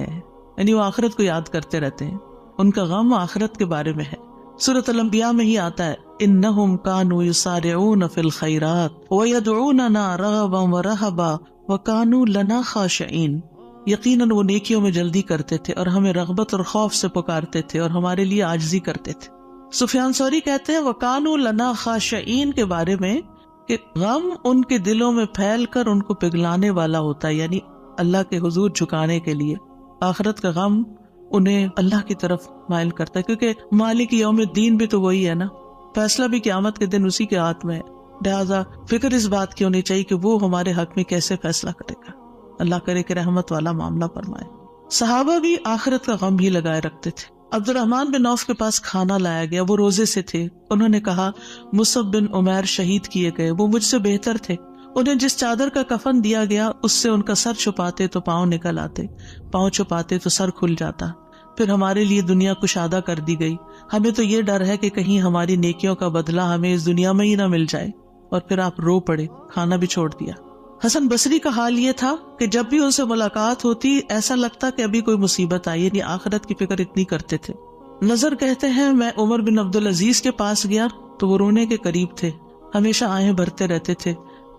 یعنی وہ آخرت کو یاد کرتے رہتے ہیں، ان کا غم آخرت کے بارے میں ہے. سورۃ الانبیاء میں ہی آتا ہے انہم کانوا یسارعون فی الخیرات ویدعوننا رغبا ورہبا وکانوا لنا خاشعین. یقیناً وہ نیکیوں میں جلدی کرتے تھے اور ہمیں رغبت اور خوف سے پکارتے تھے اور ہمارے لیے عاجزی کرتے تھے. سفیان ثوری کہتے ہیں وکانوا لنا خاشعین کے بارے میں کہ غم ان کے دلوں میں پھیل کر ان کو پگھلانے والا ہوتا ہے، یعنی اللہ کے حضور جھکانے کے لیے. آخرت کا غم انہیں اللہ کی طرف مائل کرتا ہے، کیونکہ مالک یوم الدین بھی تو وہی ہے نا، فیصلہ بھی قیامت کے دن اسی کے ہاتھ میں ہے. لہٰذا فکر اس بات کی ہونی چاہیے کہ وہ ہمارے حق میں کیسے فیصلہ کرے گا. اللہ کرے کہ رحمت والا معاملہ فرمائے۔ صحابہ بھی آخرت کا غم ہی لگائے رکھتے تھے۔ عبد الرحمن بن عوف کے پاس کھانا لایا گیا، وہ روزے سے تھے۔ انہوں نے کہا مصعب بن عمیر شہید کیے گئے، وہ مجھ سے بہتر تھے، انہیں جس چادر کا کفن دیا گیا اس سے ان کا سر چھپاتے تو پاؤں نکل آتے، پاؤں چھپاتے تو سر کھل جاتا، پھر ہمارے لیے دنیا کشادہ کر دی گئی، ہمیں تو یہ ڈر ہے کہ کہیں ہماری نیکیوں کا بدلہ ہمیں اس دنیا میں ہی نہ مل جائے۔ اور پھر آپ رو پڑے، کھانا بھی چھوڑ دیا۔ حسن بصری کا حال یہ تھا کہ جب بھی ان سے ملاقات ہوتی ایسا لگتا کہ ابھی کوئی مصیبت آئی، یعنی آخرت کی فکر اتنی کرتے تھے۔ نظر کہتے ہیں میں عمر بن عبدالعزیز کے پاس گیا تو وہ رونے کے قریب تھے، ہمیشہ آہیں بھرتے رہتے تھے،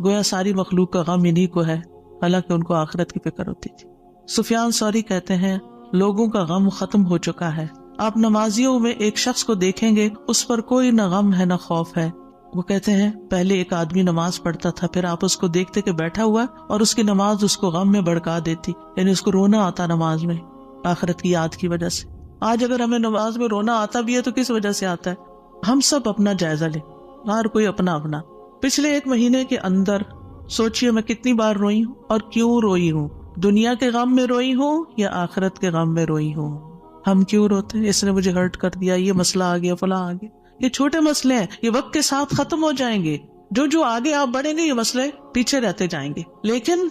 گویا ساری مخلوق کا غم انہی کو ہے، حالانکہ ان کو آخرت کی فکر ہوتی تھی۔ سفیان ثوری کہتے ہیں لوگوں کا غم ختم ہو چکا ہے، آپ نمازیوں میں ایک شخص کو دیکھیں گے اس پر کوئی نہ غم ہے نہ خوف ہے۔ وہ کہتے ہیں پہلے ایک آدمی نماز پڑھتا تھا، پھر آپ اس کو دیکھتے کہ بیٹھا ہوا اور اس کی نماز اس کو غم میں بھڑکا دیتی، یعنی اس کو رونا آتا نماز میں آخرت کی یاد کی وجہ سے۔ آج اگر ہمیں نماز میں رونا آتا بھی ہے تو کس وجہ سے آتا ہے؟ ہم سب اپنا جائزہ لیں، ہر کوئی اپنا اپنا۔ پچھلے ایک مہینے کے اندر سوچئے میں کتنی بار روئی ہوں اور کیوں روئی ہوں، دنیا کے غم میں روئی ہوں یا آخرت کے غم میں روئی ہوں۔ ہم کیوں روتے ہیں؟ اس نے مجھے ہرٹ کر دیا، یہ مسئلہ آ گیا، فلاں آ گیا۔ یہ چھوٹے مسئلے ہیں، یہ وقت کے ساتھ ختم ہو جائیں گے، جو آگے آپ بڑھیں گے یہ مسئلے پیچھے رہتے جائیں گے، لیکن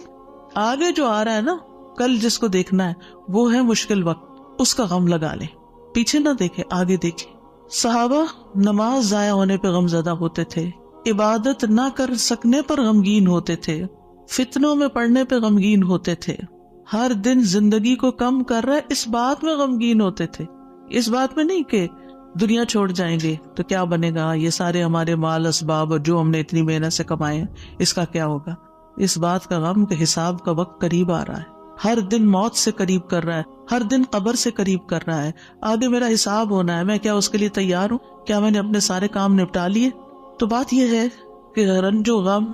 آگے جو آ رہا ہے نا، کل جس کو دیکھنا ہے وہ ہے مشکل وقت، اس کا غم لگا لیں، پیچھے نہ دیکھیں آگے دیکھیں۔ صحابہ نماز ضائع ہونے پہ غم زدہ ہوتے تھے، عبادت نہ کر سکنے پر غمگین ہوتے تھے، فتنوں میں پڑنے پہ غمگین ہوتے تھے، ہر دن زندگی کو کم کر رہا ہے اس بات میں غمگین ہوتے تھے، اس بات میں نہیں کہ دنیا چھوڑ جائیں گے تو کیا بنے گا، یہ سارے ہمارے مال اسباب اور جو ہم نے اتنی محنت سے کمائے ہیں اس کا کیا ہوگا۔ اس بات کا غم کہ حساب کا وقت قریب آ رہا ہے، ہر دن موت سے قریب کر رہا ہے، ہر دن قبر سے قریب کر رہا ہے، آگے میرا حساب ہونا ہے، میں کیا اس کے لیے تیار ہوں؟ کیا میں نے اپنے سارے کام نپٹا لیے؟ تو بات یہ ہے کہ رنج و غم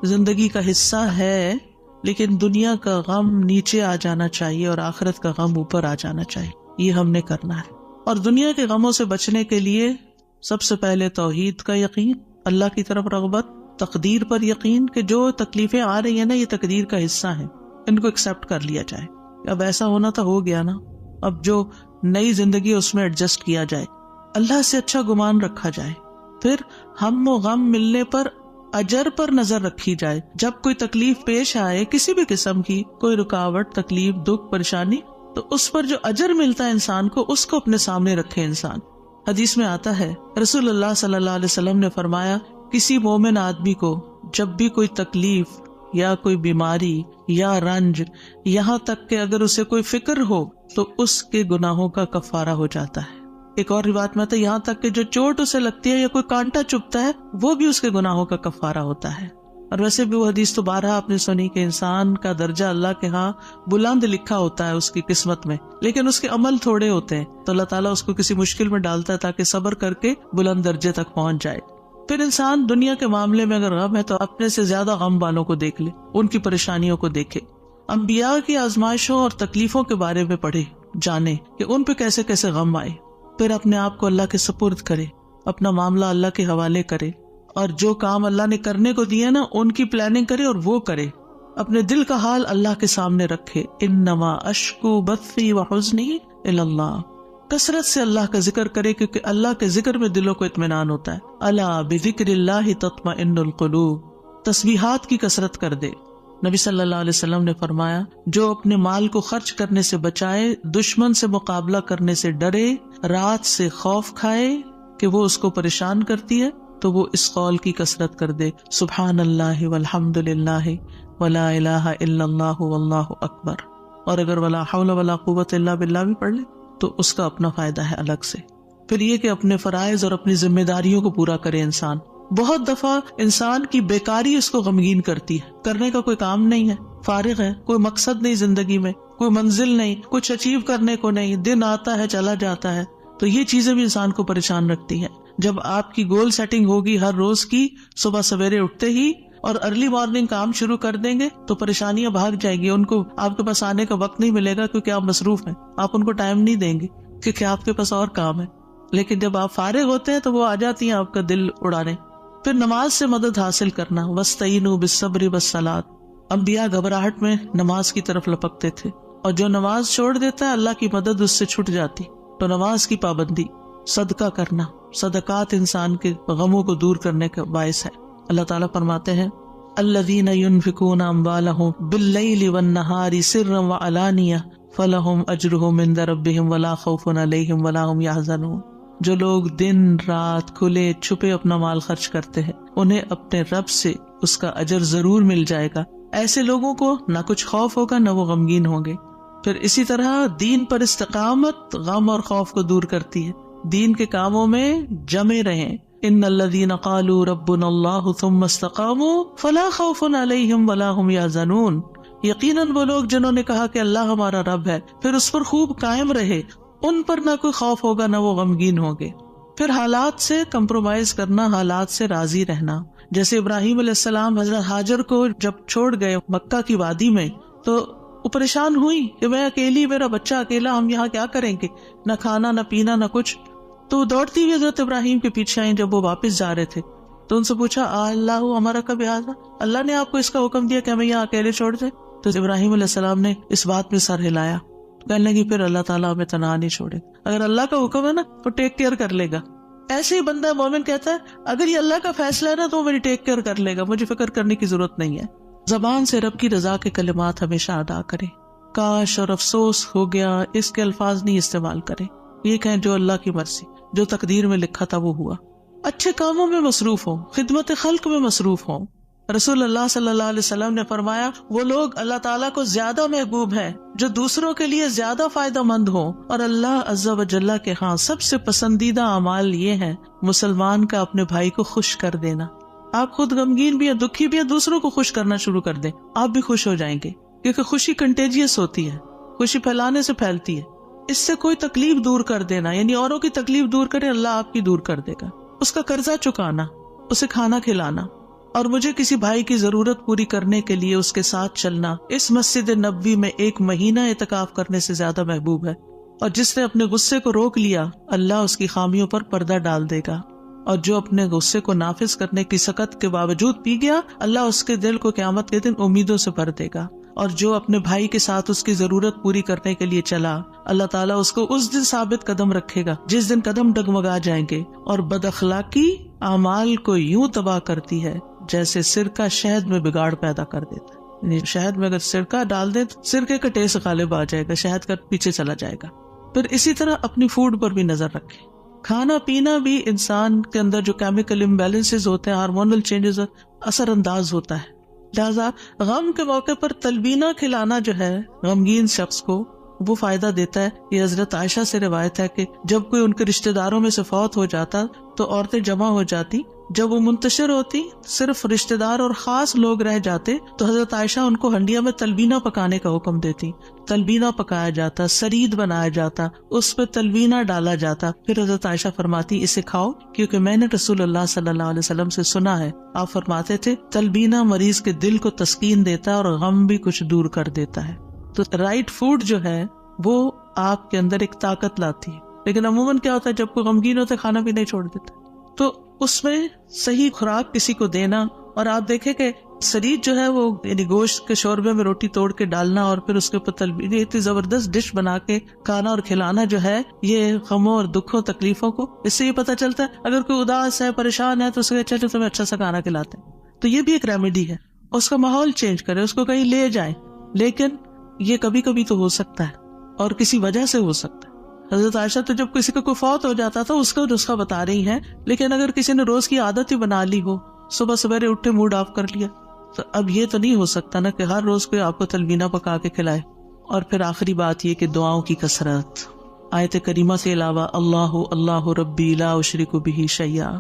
زندگی کا حصہ ہے، لیکن دنیا کا غم نیچے آ جانا چاہیے اور آخرت کا غم اوپر آ جانا چاہیے، یہ ہم نے کرنا ہے۔ اور دنیا کے غموں سے بچنے کے لیے سب سے پہلے توحید کا یقین، اللہ کی طرف رغبت، تقدیر پر یقین کہ جو تکلیفیں آ رہی ہیں نا یہ تقدیر کا حصہ ہیں، ان کو ایکسپٹ کر لیا جائے۔ اب ایسا ہونا تو ہو گیا نا، اب جو نئی زندگی اس میں ایڈجسٹ کیا جائے، اللہ سے اچھا گمان رکھا جائے، پھر ہم و غم ملنے پر اجر پر نظر رکھی جائے۔ جب کوئی تکلیف پیش آئے کسی بھی قسم کی، کوئی رکاوٹ، تکلیف، دکھ، پریشانی، تو اس پر جو اجر ملتا ہے انسان کو، اس کو اپنے سامنے رکھے انسان۔ حدیث میں آتا ہے رسول اللہ صلی اللہ علیہ وسلم نے فرمایا کسی مومن آدمی کو جب بھی کوئی تکلیف یا کوئی بیماری یا رنج، یہاں تک کہ اگر اسے کوئی فکر ہو تو اس کے گناہوں کا کفارہ ہو جاتا ہے۔ ایک اور روایت میں آتا ہے یہاں تک کہ جو چوٹ اسے لگتی ہے یا کوئی کانٹا چبھتا ہے وہ بھی اس کے گناہوں کا کفارہ ہوتا ہے۔ اور ویسے بھی وہ حدیث تو بارہا آپ نے سنی کہ انسان کا درجہ اللہ کے ہاں بلند لکھا ہوتا ہے اس کی قسمت میں، لیکن اس کے عمل تھوڑے ہوتے ہیں، تو اللہ تعالیٰ اس کو کسی مشکل میں ڈالتا ہے تاکہ صبر کر کے بلند درجے تک پہنچ جائے۔ پھر انسان دنیا کے معاملے میں اگر غم ہے تو اپنے سے زیادہ غم والوں کو دیکھ لے، ان کی پریشانیوں کو دیکھے، انبیاء کی آزمائشوں اور تکلیفوں کے بارے میں پڑھے، جانے کہ ان پہ کیسے کیسے غم آئے، پھر اپنے آپ کو اللہ کے سپرد کرے، اپنا معاملہ اللہ کے حوالے کرے، اور جو کام اللہ نے کرنے کو دیے نا ان کی پلاننگ کرے اور وہ کرے، اپنے دل کا حال اللہ کے سامنے رکھے۔ انما اشکو بثی وحزنی الی اللہ، کثرت سے اللہ کا ذکر کرے کیونکہ اللہ کے ذکر میں دلوں کو اطمینان ہوتا ہے۔ الا بذکر اللہ تطمئن القلوب، تسبیحات کی کثرت کر دے۔ نبی صلی اللہ علیہ وسلم نے فرمایا جو اپنے مال کو خرچ کرنے سے بچائے، دشمن سے مقابلہ کرنے سے ڈرے، رات سے خوف کھائے کہ وہ اس کو پریشان کرتی ہے، تو وہ اس قول کی کثرت کر دے سبحان اللہ والحمد للہ ولا الہ الا اللہ واللہ اکبر، اور اگر ولا حول ولا قوت الا باللہ بھی پڑھ لے تو اس کا اپنا فائدہ ہے الگ سے۔ پھر یہ کہ اپنے فرائض اور اپنی ذمہ داریوں کو پورا کرے انسان۔ بہت دفعہ انسان کی بیکاری اس کو غمگین کرتی ہے، کرنے کا کوئی کام نہیں ہے، فارغ ہے، کوئی مقصد نہیں زندگی میں، کوئی منزل نہیں، کچھ اچیو کرنے کو نہیں، دن آتا ہے چلا جاتا ہے، تو یہ چیزیں بھی انسان کو پریشان رکھتی ہیں۔ جب آپ کی گول سیٹنگ ہوگی ہر روز کی، صبح سویرے اٹھتے ہی اور ارلی مارننگ کام شروع کر دیں گے تو پریشانیاں بھاگ جائیں گی، ان کو آپ کے پاس آنے کا وقت نہیں ملے گا کیونکہ آپ مصروف ہیں، آپ ان کو ٹائم نہیں دیں گے کیونکہ آپ کے پاس اور کام ہے۔ لیکن جب آپ فارغ ہوتے ہیں تو وہ آ جاتی ہیں آپ کا دل اڑانے۔ پھر نماز سے مدد حاصل کرنا، وَاسْتَعِینُوا بِالصَّبْرِ وَالصَّلَاةِ، انبیاء گھبراہٹ میں نماز کی طرف لپکتے تھے، اور جو نماز چھوڑ دیتا ہے اللہ کی مدد اس سے چھٹ جاتی. تو نماز کی پابندی، صدقہ کرنا، صدقات انسان کے غموں کو دور کرنے کا باعث ہے. اللہ تعالیٰ فرماتے ہیں الذین ينفقون اموالهم باللیل والنہار سرا وعلانیہ فلہم اجرہم عند ربہم ولا خوف علیہم ولا ہم یحزنون. جو لوگ دن رات کھلے چھپے اپنا مال خرچ کرتے ہیں انہیں اپنے رب سے اس کا اجر ضرور مل جائے گا. ایسے لوگوں کو نہ کچھ خوف ہوگا نہ وہ غمگین ہوں گے. پھر اسی طرح دین پر استقامت غم اور خوف کو دور کرتی ہے. دین کے کاموں میں جمے رہیں. ان الذین قالوا ربنا اللہ ثم استقاموا فلا خوف علیہم ولا هم یحزنون. یقیناً وہ لوگ جنہوں نے کہا کہ اللہ ہمارا رب ہے پھر اس پر خوب قائم رہے، ان پر نہ کوئی خوف ہوگا نہ وہ غمگین ہوں گے. پھر حالات سے کمپرومائز کرنا، حالات سے راضی رہنا. جیسے ابراہیم علیہ السلام حضرت ہاجر کو جب چھوڑ گئے مکہ کی وادی میں تو وہ پریشان ہوئی کہ میں اکیلی، میرا بچہ اکیلا، ہم یہاں کیا کریں گے، نہ کھانا نہ پینا نہ کچھ. تو دوڑتی ہوئی حضرت ابراہیم کے پیچھے آئیں. جب وہ واپس جا رہے تھے تو ان سے پوچھا اللہ ہمارا کب یاد، اللہ نے آپ کو اس کا حکم دیا کہ ہمیں یہاں اکیلے چھوڑ دیں؟ تو ابراہیم علیہ السلام نے اس بات میں سر ہلایا، کہنے لگی پھر اللہ تعالیٰ ہمیں تنہا نہیں چھوڑے. اگر اللہ کا حکم ہے نا تو ٹیک کیئر کر لے گا. ایسے ہی بندہ مومن کہتا ہے اگر یہ اللہ کا فیصلہ ہے نا تو وہ میری ٹیک کیئر کر لے گا، مجھے فکر کرنے کی ضرورت نہیں ہے. زبان سے رب کی رضا کے کلمات ہمیشہ ادا کرے. کاش اور افسوس ہو گیا اس کے الفاظ نہیں استعمال کرے. یہ کہیں جو اللہ کی مرضی، جو تقدیر میں لکھا تھا وہ ہوا. اچھے کاموں میں مصروف ہوں، خدمت خلق میں مصروف ہوں. رسول اللہ صلی اللہ علیہ وسلم نے فرمایا وہ لوگ اللہ تعالیٰ کو زیادہ محبوب ہیں جو دوسروں کے لیے زیادہ فائدہ مند ہوں، اور اللہ عز و جل کے ہاں سب سے پسندیدہ اعمال یہ ہیں مسلمان کا اپنے بھائی کو خوش کر دینا. آپ خود غمگین بھی ہیں، دکھی بھی ہیں، دوسروں کو خوش کرنا شروع کر دیں، آپ بھی خوش ہو جائیں گے. کیونکہ خوشی کنٹیجیس ہوتی ہے، خوشی پھیلانے سے پھیلتی ہے. اس سے کوئی تکلیف دور کر دینا، یعنی اوروں کی تکلیف دور کرے، اللہ آپ کی دور کر دے گا. اس کا قرضہ چکانا، اسے کھانا کھلانا، اور مجھے کسی بھائی کی ضرورت پوری کرنے کے لیے اس کے ساتھ چلنا اس مسجد نبوی میں 1 مہینہ اعتکاف کرنے سے زیادہ محبوب ہے. اور جس نے اپنے غصے کو روک لیا اللہ اس کی خامیوں پر پردہ ڈال دے گا، اور جو اپنے غصے کو نافذ کرنے کی سخت کے باوجود پی گیا اللہ اس کے دل کو قیامت کے دن امیدوں سے بھر دے گا. اور جو اپنے بھائی کے ساتھ اس کی ضرورت پوری کرنے کے لیے چلا اللہ تعالیٰ اس کو اس دن ثابت قدم رکھے گا جس دن قدم ڈگمگا جائیں گے. اور بد اخلاقی اعمال کو یوں تباہ کرتی ہے جیسے سرکہ شہد میں بگاڑ پیدا کر دیتا ہے. یعنی شہد میں اگر سرکہ ڈال دے تو سرکے کا ٹیسٹ غالب آ جائے گا، شہد کا پیچھے چلا جائے گا. پھر اسی طرح اپنی فوڈ پر بھی نظر رکھیں. کھانا پینا بھی انسان کے اندر جو کیمیکل امبیلنسز ہوتے ہیں، ہارمونل چینجز اثر انداز ہوتا ہے. لہذا غم کے موقع پر تلبینہ کھلانا جو ہے غمگین شخص کو وہ فائدہ دیتا ہے. یہ حضرت عائشہ سے روایت ہے کہ جب کوئی ان کے رشتہ داروں میں سے فوت ہو جاتا تو عورتیں جمع ہو جاتی. جب وہ منتشر ہوتی صرف رشتہ دار اور خاص لوگ رہ جاتے تو حضرت عائشہ ان کو ہنڈیا میں تلبینہ پکانے کا حکم دیتی. تلبینہ پکایا جاتا، سرید بنایا جاتا، اس پہ تلبینہ ڈالا جاتا. پھر حضرت عائشہ فرماتی اسے کھاؤ کیونکہ میں نے رسول اللہ صلی اللہ علیہ وسلم سے سنا ہے آپ فرماتے تھے تلبینہ مریض کے دل کو تسکین دیتا ہے اور غم بھی کچھ دور کر دیتا ہے. تو رائٹ فوڈ جو ہے وہ آپ کے اندر ایک طاقت لاتی ہے. لیکن عموماً کیا ہوتا ہے جب کوئی غمگین ہوتا ہے کھانا بھی نہیں چھوڑ دیتا. تو اس میں صحیح خوراک کسی کو دینا. اور آپ دیکھیں کہ سرید جو ہے وہ یعنی گوشت کے شوربے میں روٹی توڑ کے ڈالنا اور پھر اس کے اوپر تلبینہ، اتنی زبردست ڈش بنا کے کھانا اور کھلانا جو ہے یہ غموں اور دکھوں تکلیفوں کو، اس سے یہ پتہ چلتا ہے اگر کوئی اداس ہے پریشان ہے تو اس کو اچھا تمہیں اچھا سا کھانا کھلاتے ہیں. تو یہ بھی ایک ریمیڈی ہے. اس کا ماحول چینج کرے، اس کو کہیں لے جائیں. لیکن یہ کبھی کبھی تو ہو سکتا ہے اور کسی وجہ سے ہو سکتا ہے. حضرت عائشہ تو جب کسی کا کوئی فوت ہو جاتا تھا اس کا نسخہ بتا رہی ہیں. لیکن اگر کسی نے روز کی عادت ہی بنا لی ہو، صبح سویرے اٹھے موڈ آف کر لیا، تو اب یہ تو نہیں ہو سکتا نا کہ ہر روز کوئی آپ کو تلبینہ پکا کے کھلائے. اور پھر آخری بات یہ کہ دعاؤں کی کثرت. آیت کریمہ سے علاوہ اللہ اللہ ربی لا اشرک بہ شیئا،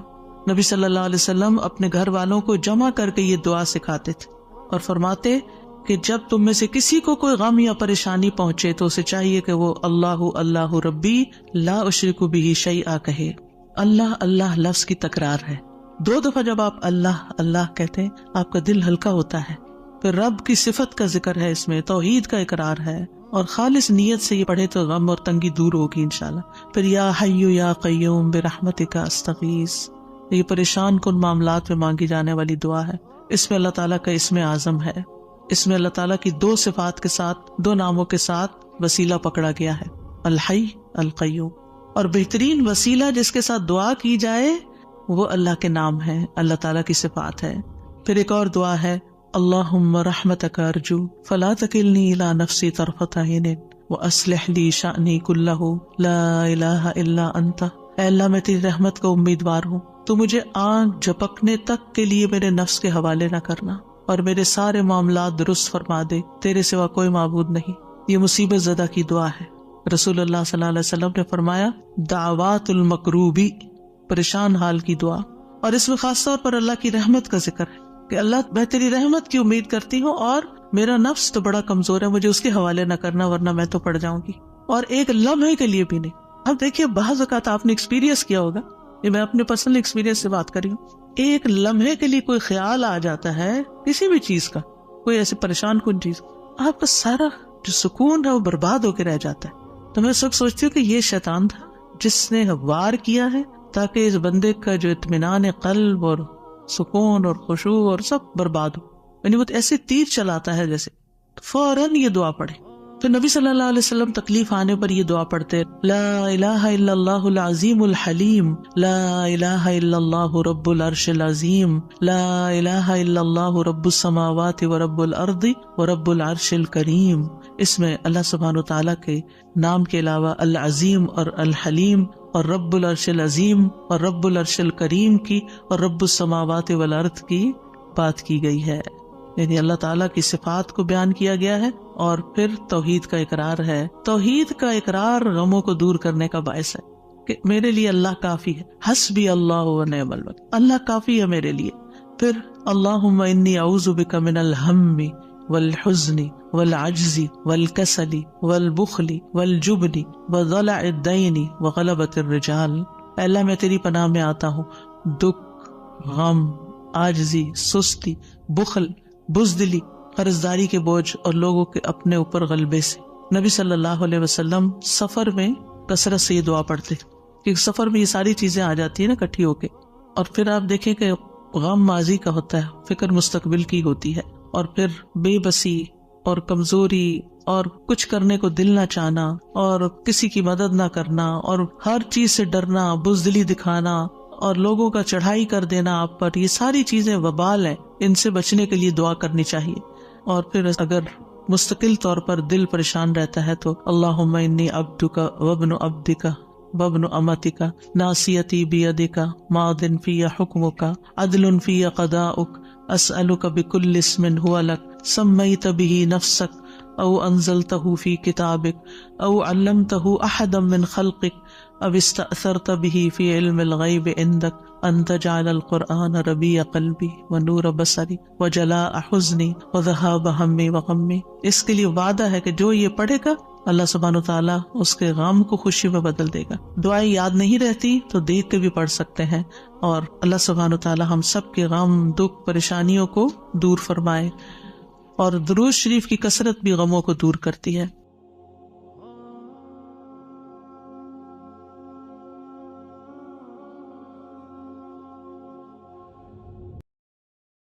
نبی صلی اللہ علیہ وسلم اپنے گھر والوں کو جمع کر کے یہ دعا سکھاتے تھے اور فرماتے کہ جب تم میں سے کسی کو کوئی غم یا پریشانی پہنچے تو اسے چاہیے کہ وہ اللہ اللہ ربی لا اشرک بہ شیئا کہے. اللہ اللہ لفظ کی تکرار ہے. 2 دفعہ جب آپ اللہ اللہ کہتے ہیں آپ کا دل ہلکا ہوتا ہے. پھر رب کی صفت کا ذکر ہے، اس میں توحید کا اقرار ہے، اور خالص نیت سے یہ پڑھے تو غم اور تنگی دور ہوگی انشاءاللہ. پھر یا حی یا قیوم برحمتک استغیث، یہ پریشان کن معاملات میں مانگی جانے والی دعا ہے. اس میں اللہ تعالیٰ کا اسم اعظم ہے. اس میں اللہ تعالیٰ کی دو صفات کے ساتھ، دو ناموں کے ساتھ وسیلہ پکڑا گیا ہے، الحی القیوم. اور بہترین وسیلہ جس کے ساتھ دعا کی جائے وہ اللہ کے نام ہے، اللہ تعالیٰ کی صفات ہے. پھر ایک اور دعا ہے، اللہم رحمتک ارجو فلا تکلنی الی نفسی طرفۃ عین واصلح لی شأنی کلہ لا الہ الا انت. اے اللہ میں تیری رحمت کا امیدوار ہوں، تو مجھے آنکھ جھپکنے تک کے لیے میرے نفس کے حوالے نہ کرنا اور میرے سارے معاملات درست فرما دے، تیرے سوا کوئی معبود نہیں. یہ مصیبت زدہ کی دعا ہے. رسول اللہ صلی اللہ علیہ وسلم نے فرمایا دعوات المکروبی، پریشان حال کی دعا. اور اس میں خاص طور پر اللہ کی رحمت کا ذکر ہے کہ اللہ میں تیری رحمت کی امید کرتی ہوں اور میرا نفس تو بڑا کمزور ہے، مجھے اس کے حوالے نہ کرنا ورنہ میں تو پڑ جاؤں گی، اور ایک لمحے کے لیے بھی نہیں. اب دیکھیے بعض اوقات آپ نے ایکسپیرینس کیا ہوگا، یہ میں اپنے پرسنل ایکسپیرینس سے بات کری ہوں، ایک لمحے کے لیے کوئی خیال آ جاتا ہے کسی بھی چیز کا، کوئی ایسے پریشان کن چیز، آپ کا سارا جو سکون ہے وہ برباد ہو کے رہ جاتا ہے. تو میں اس وقت سوچتی ہوں کہ یہ شیطان تھا جس نے وار کیا ہے تاکہ اس بندے کا جو اطمینان قلب اور سکون اور خشوع اور سب برباد ہو. یعنی وہ ایسے تیر چلاتا ہے جیسے. فوراً یہ دعا پڑھے. تو نبی صلی اللہ علیہ وسلم تکلیف آنے پر یہ دعا پڑھتے، لا الہ الا اللہ العظیم الحلیم، لا الہ الا اللہ رب العرش العظیم، لا الہ الا اللہ رب السماوات ورب الارض ورب العرش الکریم. اس میں اللہ سبحانہ وتعالیٰ کے نام کے علاوہ العظیم اور الحلیم اور رب العرش العظیم اور رب العرش الکریم کی اور رب السماوات والارض کی بات کی گئی ہے. یعنی اللہ تعالیٰ کی صفات کو بیان کیا گیا ہے اور پھر توحید کا اقرار ہے. توحید کا اقرار غموں کو دور کرنے کا باعث ہے کہ میرے لیے اللہ کافی ہے، حسبی اللہ و نعم الوکیل، اللہ کافی ہے میرے لیے. پھر اللہم انی اعوذ بک من الہم والحزن والعجز والکسل والبخل والجبن وضلع الدین وغلبۃ الرجال. اے اللہ میں تیری پناہ میں آتا ہوں دکھ، غم، عاجزی، سستی، بخل، بزدلی، قرضداری کے بوجھ اور لوگوں کے اپنے اوپر غلبے سے. نبی صلی اللہ علیہ وسلم سفر میں کثرت سے یہ دعا پڑھتے کیونکہ سفر میں یہ ساری چیزیں آ جاتی ہیں نا اکٹھی ہو کے. اور پھر آپ دیکھیں کہ غم ماضی کا ہوتا ہے، فکر مستقبل کی ہوتی ہے، اور پھر بے بسی اور کمزوری اور کچھ کرنے کو دل نہ چاہنا اور کسی کی مدد نہ کرنا اور ہر چیز سے ڈرنا، بزدلی دکھانا اور لوگوں کا چڑھائی کر دینا آپ پر، یہ ساری چیزیں وبال ہیں. ان سے بچنے کے لیے دعا کرنی چاہیے. اور پھر اگر مستقل طور پر دل پریشان رہتا ہے تو اللہم انی عبدک وابن عبدک وابن امتک ناصیتی بیدک ماض فی حکمک عدل فی قضاؤک اسألک بکل اسم هو لک سمیت به نفسک او انزلته فی کتابک او علمته احدا من خلقک او استأثرت به فی علم الغیب عندک ان تجعل القرآن ربیع قلبی ونور بصری وجلاء حزنی وذہاب ہمی وغمی. اس کے لیے وعدہ ہے کہ جو یہ پڑھے گا اللہ سبحانہ وتعالیٰ اس کے غم کو خوشی میں بدل دے گا. دعائیں یاد نہیں رہتی تو دیکھ کے بھی پڑھ سکتے ہیں، اور اللہ سبحانہ وتعالیٰ ہم سب کے غم، دکھ، پریشانیوں کو دور فرمائے. اور درود شریف کی کثرت بھی غموں کو دور کرتی ہے.